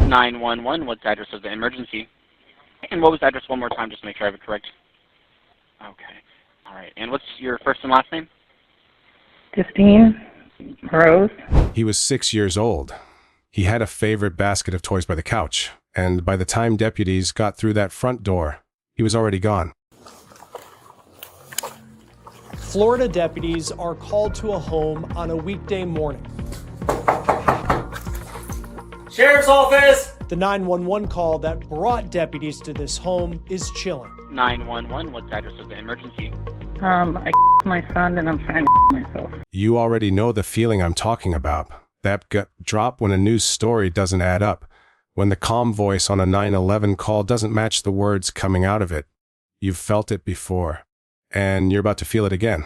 911, what's the address of the emergency? And what was the address one more time, just to make sure I have it correct? Okay. All right. And what's your first and last name? Justine, Marose. He was 6 years old. He had a favorite basket of toys by the couch, and by the time deputies got through that front door, he was already gone. Florida deputies are called to a home on a weekday morning. Sheriff's office! The 911 call that brought deputies to this home is chilling. 911, what's the address of the emergency? I my son and I'm trying to myself. You already know the feeling I'm talking about. That gut drop when a news story doesn't add up, when the calm voice on a 911 call doesn't match the words coming out of it. You've felt it before, and you're about to feel it again.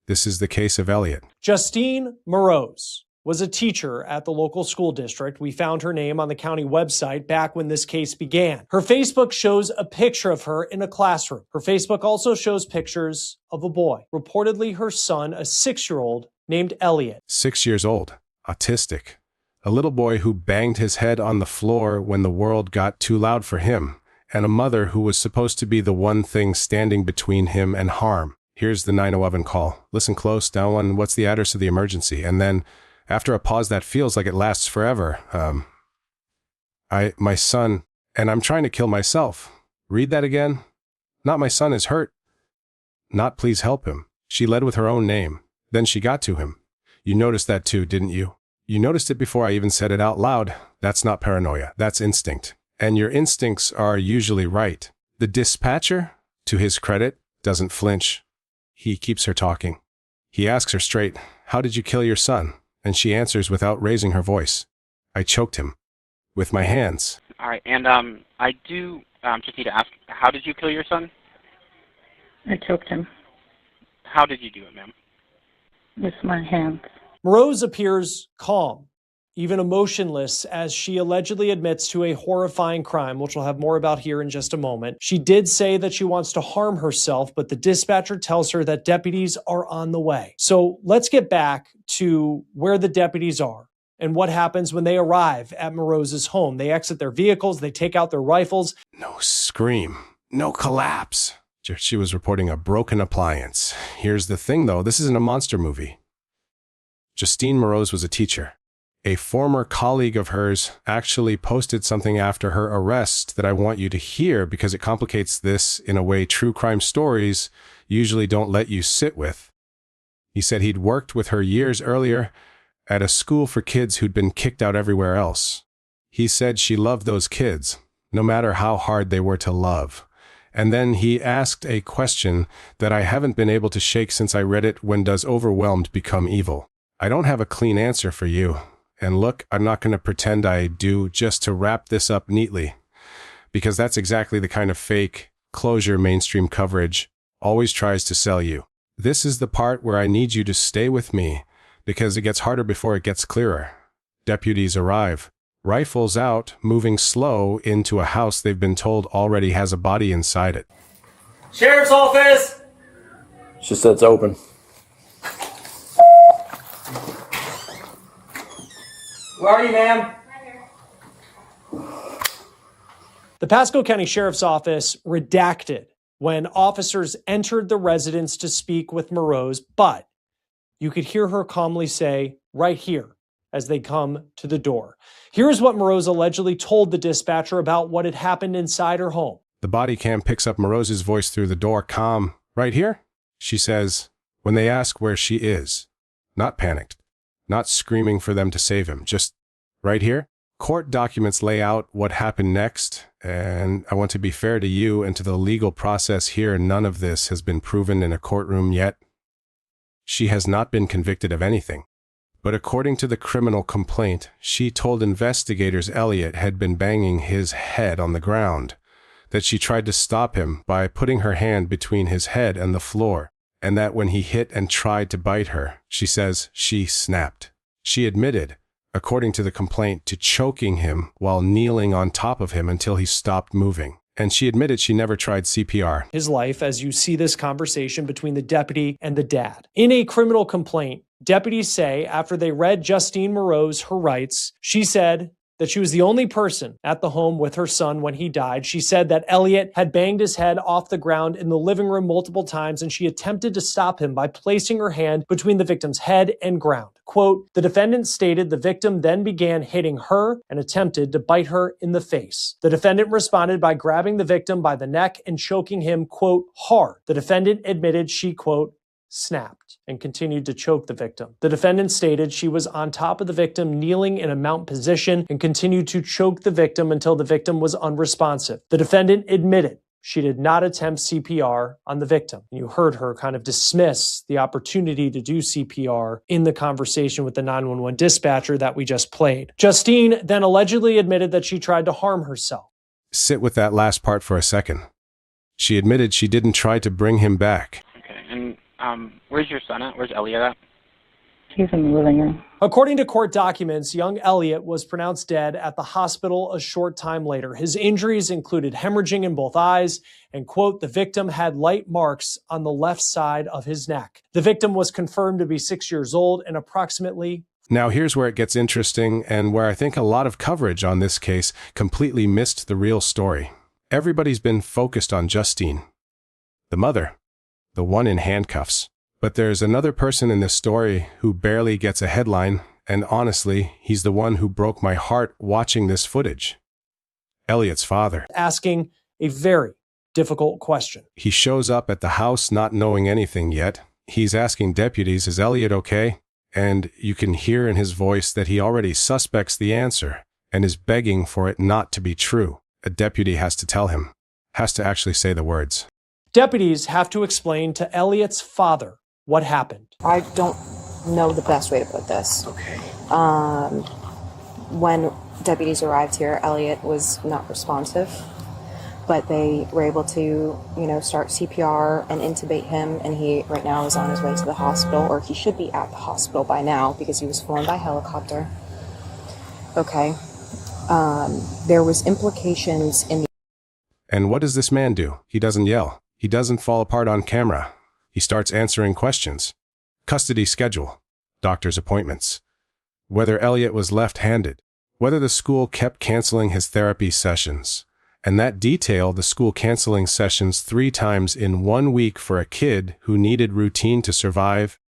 This is the case of Elliot. Justine Marose was a teacher at the local school district. We found her name on the county website back when this case began. Her Facebook shows a picture of her in a classroom. Her Facebook also shows pictures of a boy, reportedly her son, a 6-year-old named Elliot. 6 years old, autistic, a little boy who banged his head on the floor when the world got too loud for him, and a mother who was supposed to be the one thing standing between him and harm. Here's the 911 call. Listen close, down one, what's the address of the emergency? And then, after a pause that feels like it lasts forever, my son, and I'm trying to kill myself. Read that again. Not my son is hurt. Not please help him. She led with her own name. Then she got to him. You noticed that too, didn't you? You noticed it before I even said it out loud. That's not paranoia. That's instinct. And your instincts are usually right. The dispatcher, to his credit, doesn't flinch. He keeps her talking. He asks her straight, "How did you kill your son?" And she answers without raising her voice. "I choked him. With my hands." All right. And I do just need to ask, how did you kill your son? I choked him How did you do it, ma'am? with my hands. Marose appears calm, even emotionless, as she allegedly admits to a horrifying crime, which we'll have more about here in just a moment. She did say that she wants to harm herself, but the dispatcher tells her that deputies are on the way. So let's get back to where the deputies are and what happens when they arrive at Marose's home. They exit their vehicles, they take out their rifles. No scream. No collapse. She was reporting a broken appliance. Here's the thing, though. This isn't a monster movie. Justine Marose was a teacher. A former colleague of hers actually posted something after her arrest that I want you to hear because it complicates this in a way true crime stories usually don't let you sit with. He said he'd worked with her years earlier at a school for kids who'd been kicked out everywhere else. He said she loved those kids, no matter how hard they were to love. And then he asked a question that I haven't been able to shake since I read it: when does overwhelmed become evil? I don't have a clean answer for you. And look, I'm not going to pretend I do, just to wrap this up neatly, because that's exactly the kind of fake closure mainstream coverage always tries to sell you. This is the part where I need you to stay with me, because it gets harder before it gets clearer. Deputies arrive, rifles out, moving slow into a house they've been told already has a body inside it. Sheriff's office! She said it's open. Where are you, ma'am? The Pasco County Sheriff's Office redacted when officers entered the residence to speak with Marose, but you could hear her calmly say, "Right here," as they come to the door. Here's what Marose allegedly told the dispatcher about what had happened inside her home. The body cam picks up Marose's voice through the door, calm. "Right here?" She says, when they ask where she is. Not panicked. Not screaming for them to save him. Just, "Right here?" Court documents lay out what happened next, and I want to be fair to you and to the legal process here. None of this has been proven in a courtroom yet. She has not been convicted of anything. But according to the criminal complaint, she told investigators Elliot had been banging his head on the ground, that she tried to stop him by putting her hand between his head and the floor, and that when he hit and tried to bite her, she says she snapped. She admitted, according to the complaint, to choking him while kneeling on top of him until he stopped moving. And she admitted she never tried CPR. His life, as you see this conversation between the deputy and the dad. In a criminal complaint, deputies say after they read Justine Marose her rights, she said, that she was the only person at the home with her son when he died. She said that Elliot had banged his head off the ground in the living room multiple times, and she attempted to stop him by placing her hand between the victim's head and ground. Quote, the defendant stated the victim then began hitting her and attempted to bite her in the face. The defendant responded by grabbing the victim by the neck and choking him, quote, hard. The defendant admitted she, quote, snapped and continued to choke the victim. The defendant stated she was on top of the victim, kneeling in a mount position, and continued to choke the victim until the victim was unresponsive. The defendant admitted she did not attempt CPR on the victim. You heard her kind of dismiss the opportunity to do CPR in the conversation with the 911 dispatcher that we just played. Justine then allegedly admitted that she tried to harm herself. Sit with that last part for a second. She admitted she didn't try to bring him back. Okay, and where's your son at? Where's Elliot at? He's in the living room. According to court documents, young Elliot was pronounced dead at the hospital a short time later. His injuries included hemorrhaging in both eyes, and, quote, the victim had light marks on the left side of his neck. The victim was confirmed to be 6 years old and approximately... Now here's where it gets interesting and where I think a lot of coverage on this case completely missed the real story. Everybody's been focused on Justine, the mother, the one in handcuffs. But there's another person in this story who barely gets a headline, and honestly, he's the one who broke my heart watching this footage. Elliot's father. Asking a very difficult question. He shows up at the house not knowing anything yet. He's asking deputies, is Elliot okay? And you can hear in his voice that he already suspects the answer and is begging for it not to be true. A deputy has to tell him, has to actually say the words. Deputies have to explain to Elliot's father what happened. I don't know the best way to put this. Okay. When deputies arrived here, Elliot was not responsive, but they were able to, start CPR and intubate him, and he right now is on his way to the hospital, or he should be at the hospital by now because he was flown by helicopter. Okay. There was implications in the... And what does this man do? He doesn't yell. He doesn't fall apart on camera. He starts answering questions. Custody schedule, doctor's appointments, whether Elliot was left-handed, whether the school kept canceling his therapy sessions, and that detail, the school canceling sessions 3 times in 1 week for a kid who needed routine to survive.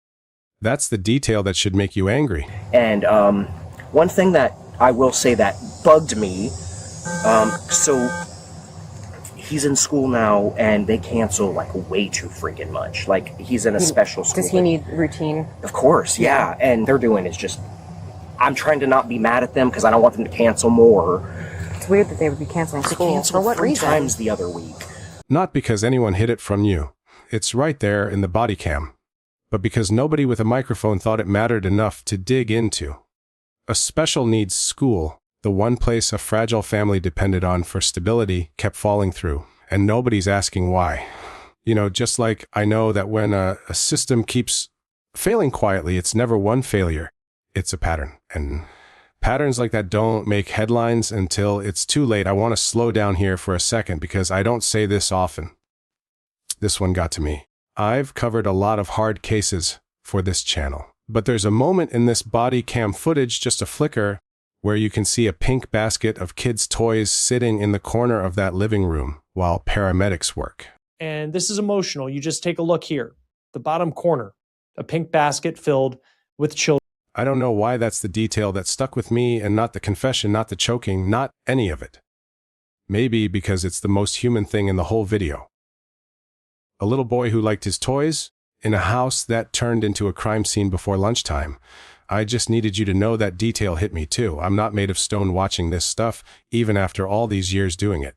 That's the detail that should make you angry. And one thing that I will say that bugged me, so he's in school now and they cancel like way too freaking much. Like he's in a special school. Does he need routine? Of course, yeah. And they're doing is just, I'm trying to not be mad at them because I don't want them to cancel more. It's weird that they would be canceling school. For what 3 reason? times the other week. Not because anyone hid it from you. It's right there in the body cam. But because nobody with a microphone thought it mattered enough to dig into. A special needs school, the one place a fragile family depended on for stability, kept falling through, and nobody's asking why. Just like I know that when a system keeps failing quietly, it's never one failure, it's a pattern. And patterns like that don't make headlines until it's too late. I want to slow down here for a second because I don't say this often. This one got to me. I've covered a lot of hard cases for this channel, but there's a moment in this body cam footage, just a flicker, where you can see a pink basket of kids' toys sitting in the corner of that living room while paramedics work. And this is emotional. You just take a look here. The bottom corner, a pink basket filled with children. I don't know why that's the detail that stuck with me and not the confession, not the choking, not any of it. Maybe because it's the most human thing in the whole video. A little boy who liked his toys in a house that turned into a crime scene before lunchtime. I just needed you to know that detail hit me too. I'm not made of stone watching this stuff, even after all these years doing it.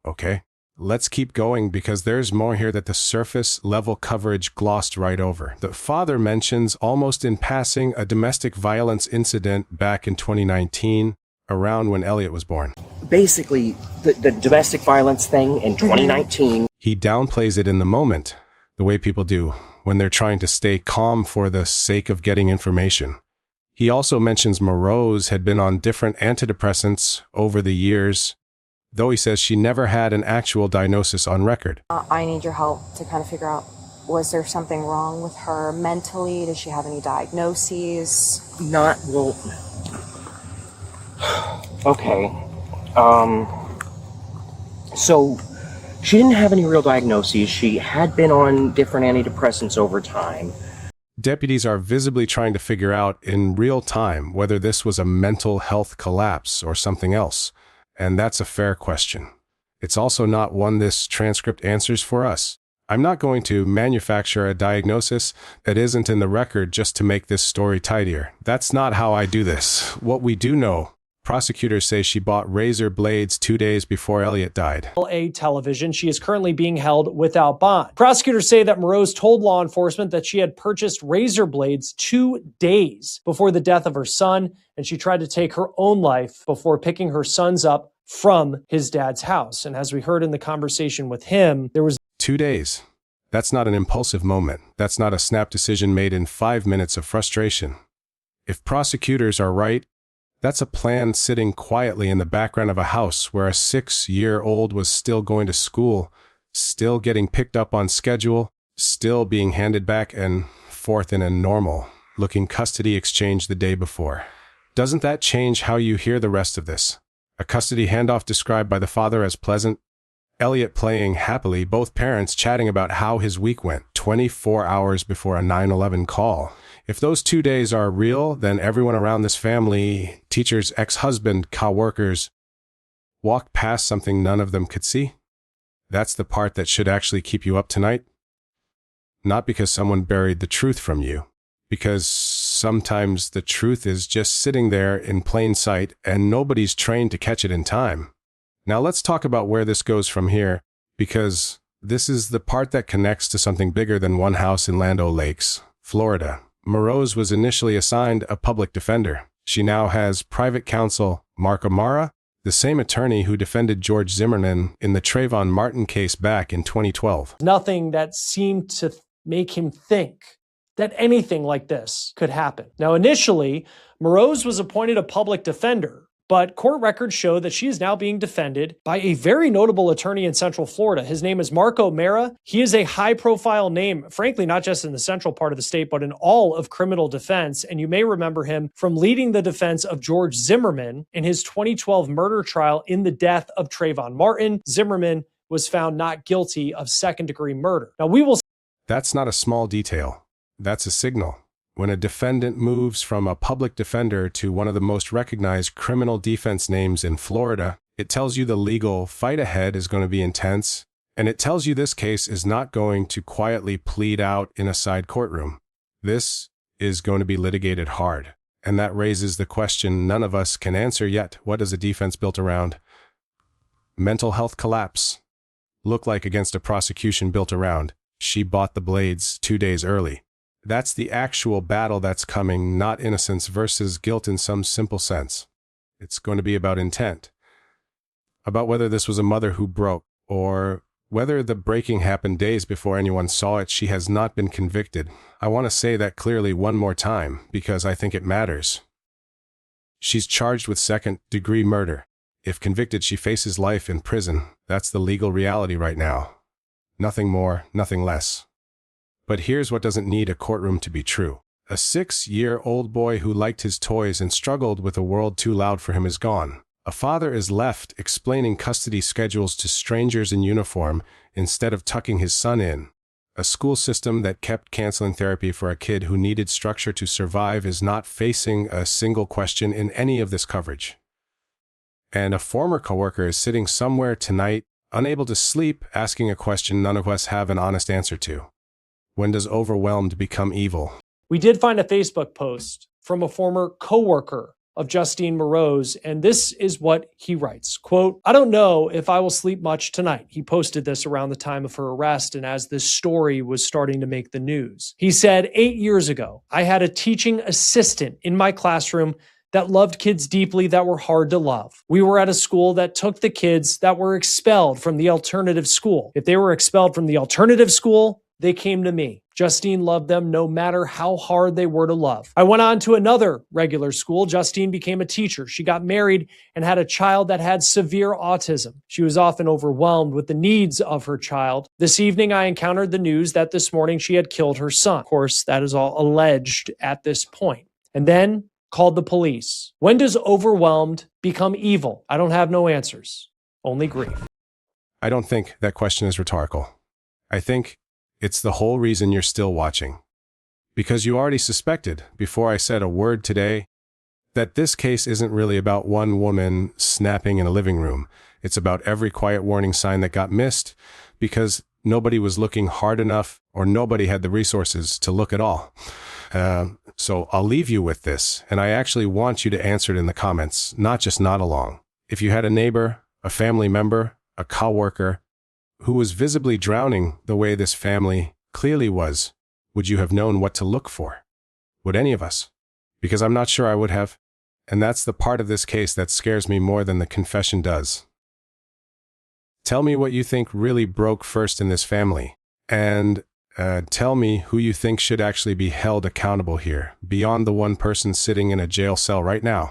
Okay, let's keep going because there's more here that the surface level coverage glossed right over. The father mentions almost in passing a domestic violence incident back in 2019, around when Elliot was born. Basically, the domestic violence thing in 2019. He downplays it in the moment, the way people do when they're trying to stay calm for the sake of getting information. He also mentions Marose had been on different antidepressants over the years, though he says she never had an actual diagnosis on record. I need your help to kind of figure out, was there something wrong with her mentally? Does she have any diagnoses? Okay. So she didn't have any real diagnoses. She had been on different antidepressants over time. Deputies are visibly trying to figure out in real time whether this was a mental health collapse or something else, and that's a fair question. It's also not one this transcript answers for us. I'm not going to manufacture a diagnosis that isn't in the record just to make this story tidier. That's not how I do this. What we do know, prosecutors say she bought razor blades 2 days before Elliot died. A television. She is currently being held without bond. Prosecutors say that Marose told law enforcement that she had purchased razor blades 2 days before the death of her son, and she tried to take her own life before picking her sons up from his dad's house. And as we heard in the conversation with him, there was 2 days. That's not an impulsive moment. That's not a snap decision made in 5 minutes of frustration. If prosecutors are right, that's a plan sitting quietly in the background of a house where a 6-year-old was still going to school, still getting picked up on schedule, still being handed back and forth in a normal-looking custody exchange the day before. Doesn't that change how you hear the rest of this? A custody handoff described by the father as pleasant, Elliot playing happily, both parents chatting about how his week went 24 hours before a 9/11 call. If those 2 days are real, then everyone around this family, teacher's ex-husband, co-workers, walked past something none of them could see. That's the part that should actually keep you up tonight. Not because someone buried the truth from you, because sometimes the truth is just sitting there in plain sight and nobody's trained to catch it in time. Now let's talk about where this goes from here, because this is the part that connects to something bigger than one house in Land O'Lakes, Florida. Marose was initially assigned a public defender. She now has private counsel Mark Amara, the same attorney who defended George Zimmerman in the Trayvon Martin case back in 2012. nothing that seemed to make him think that anything like this could happen. Now, initially, Marose was appointed a public defender, but court records show that she is now being defended by a very notable attorney in Central Florida. His name is Mark O'Mara. He is a high-profile name, frankly, not just in the central part of the state, but in all of criminal defense. And you may remember him from leading the defense of George Zimmerman in his 2012 murder trial in the death of Trayvon Martin. Zimmerman was found not guilty of second-degree murder. Now, we will... That's not a small detail. That's a signal. When a defendant moves from a public defender to one of the most recognized criminal defense names in Florida, it tells you the legal fight ahead is going to be intense, and it tells you this case is not going to quietly plead out in a side courtroom. This is going to be litigated hard, and that raises the question none of us can answer yet. What does a defense built around mental health collapse look like against a prosecution built around she bought the blades 2 days early? That's the actual battle that's coming, not innocence versus guilt in some simple sense. It's going to be about intent, about whether this was a mother who broke, or whether the breaking happened days before anyone saw it. She has not been convicted. I want to say that clearly one more time, because I think it matters. She's charged with second-degree murder. If convicted, she faces life in prison. That's the legal reality right now. Nothing more, nothing less. But here's what doesn't need a courtroom to be true. A 6-year-old boy who liked his toys and struggled with a world too loud for him is gone. A father is left explaining custody schedules to strangers in uniform instead of tucking his son in. A school system that kept canceling therapy for a kid who needed structure to survive is not facing a single question in any of this coverage. And a former coworker is sitting somewhere tonight, unable to sleep, asking a question none of us have an honest answer to. When does overwhelmed become evil? We did find a Facebook post from a former coworker of Justine Marose, and this is what he writes. Quote, "I don't know if I will sleep much tonight." He posted this around the time of her arrest and as this story was starting to make the news. He said, 8 years ago, I had a teaching assistant in my classroom that loved kids deeply that were hard to love. We were at a school that took the kids that were expelled from the alternative school. If they were expelled from the alternative school, they came to me. Justine loved them no matter how hard they were to love. I went on to another regular school. Justine became a teacher. She got married and had a child that had severe autism. She was often overwhelmed with the needs of her child. This evening, I encountered the news that this morning she had killed her son. Of course, that is all alleged at this point. And then called the police? When does overwhelmed become evil? I don't have no answers, only grief. I don't think that question is rhetorical. I think it's the whole reason you're still watching. Because you already suspected, before I said a word today, that this case isn't really about one woman snapping in a living room. It's about every quiet warning sign that got missed because nobody was looking hard enough or nobody had the resources to look at all. So I'll leave you with this, and I actually want you to answer it in the comments, not just nod along. If you had a neighbor, a family member, a coworker who was visibly drowning the way this family clearly was, would you have known what to look for? Would any of us? Because I'm not sure I would have. And that's the part of this case that scares me more than the confession does. Tell me what you think really broke first in this family. And tell me who you think should actually be held accountable here, beyond the one person sitting in a jail cell right now.